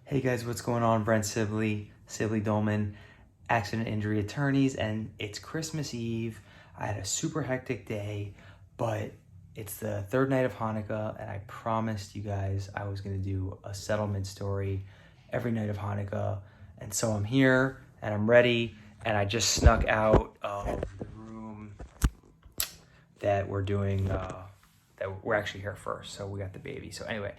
Hey guys, what's going on? Brent Sibley Dolman, accident injury attorneys, and it's Christmas Eve. I had a super hectic day, but it's the third night of Hanukkah, and I promised you guys I was gonna do a settlement story every night of Hanukkah. And so I'm here and I'm ready, and I just snuck out of the room that we're doing, that we're actually here first. So we got the baby. So anyway,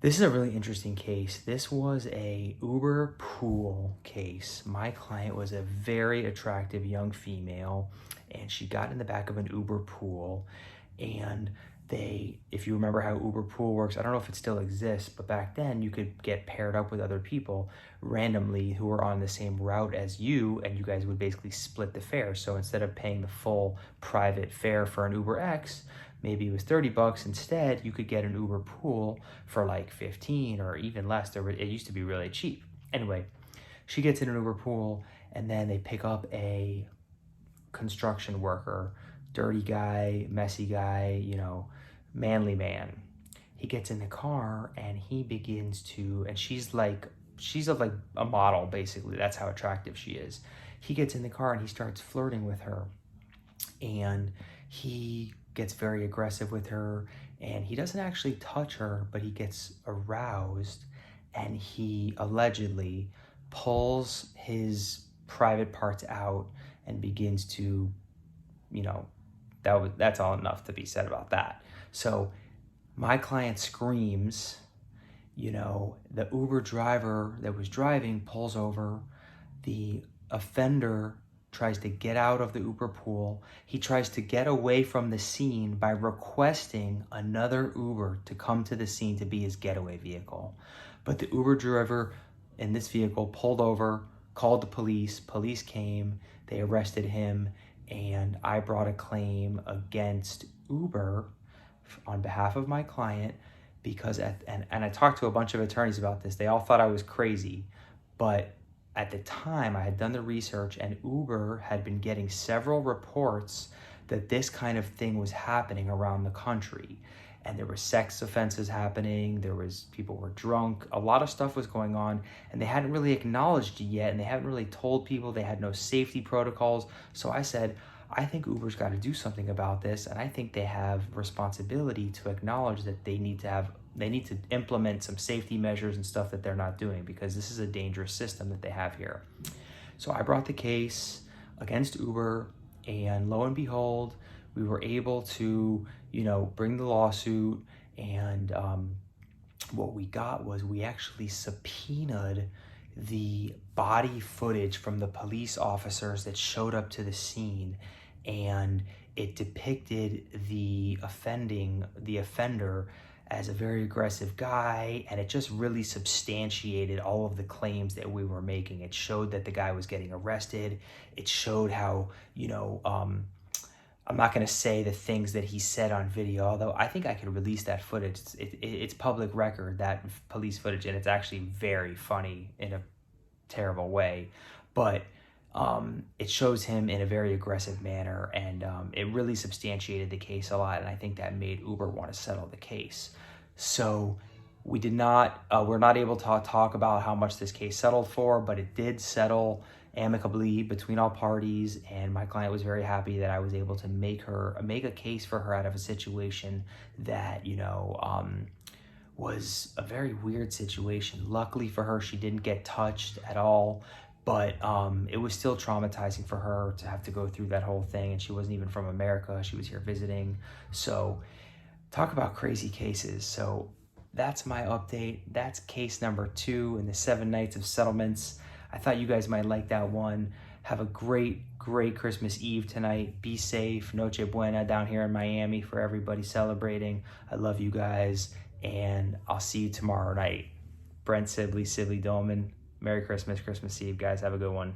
this is a really interesting case. This was a Uber pool case. My client was a very attractive young female, and she got in the back of an Uber pool, and if you remember how Uber pool works, I don't know if it still exists, but back then you could get paired up with other people randomly who were on the same route as you, and you guys would basically split the fare. So instead of paying the full private fare for an Uber X, maybe it was 30 bucks. Instead, you could get an Uber pool for like 15 or even less. It used to be really cheap. Anyway, she gets in an Uber pool, and then they pick up a construction worker, dirty guy, messy guy, manly man. He gets in the car and he begins to, and she's like a model, basically. That's how attractive she is. He gets in the car and he starts flirting with her, and he gets very aggressive with her, and he doesn't actually touch her, but he gets aroused, and he allegedly pulls his private parts out and begins to, that's all enough to be said about that. So my client screams, the Uber driver that was driving pulls over, the offender tries to get out of the Uber pool. He tries to get away from the scene by requesting another Uber to come to the scene to be his getaway vehicle. But the Uber driver in this vehicle pulled over, called the police. Police came, they arrested him, and I brought a claim against Uber on behalf of my client because, and I talked to a bunch of attorneys about this. They all thought I was crazy, but at the time I had done the research, and Uber had been getting several reports that this kind of thing was happening around the country. And there were sex offenses happening, people were drunk, a lot of stuff was going on, and they hadn't really acknowledged it yet, and they hadn't really told people, they had no safety protocols. So I said, I think Uber's got to do something about this, and I think they have responsibility to acknowledge that they need to implement some safety measures and stuff that they're not doing, because this is a dangerous system that they have here. So I brought the case against Uber, and lo and behold, we were able to, bring the lawsuit, and what we got was we actually subpoenaed the body footage from the police officers that showed up to the scene, and it depicted the offender as a very aggressive guy, and it just really substantiated all of the claims that we were making. It showed that the guy was getting arrested. It showed how, I'm not going to say the things that he said on video, although I think I could release that footage. It's public record, that police footage, and it's actually very funny in a terrible way. But it shows him in a very aggressive manner, and it really substantiated the case a lot, and I think that made Uber want to settle the case. So we're not able to talk about how much this case settled for, but it did settle amicably between all parties, and my client was very happy that I was able to make a case for her out of a situation that, was a very weird situation. Luckily for her, she didn't get touched at all, but it was still traumatizing for her to have to go through that whole thing, and she wasn't even from America. She was here visiting. So talk about crazy cases. So that's my update. That's case number 2 in the 7 nights of settlements. I thought you guys might like that one. Have a great Christmas Eve tonight. Be safe. Noche Buena down here in Miami for everybody celebrating. I love you guys, and I'll see you tomorrow night. Brent Sibley Dolman. Merry Christmas, Christmas Eve, guys. Have a good one.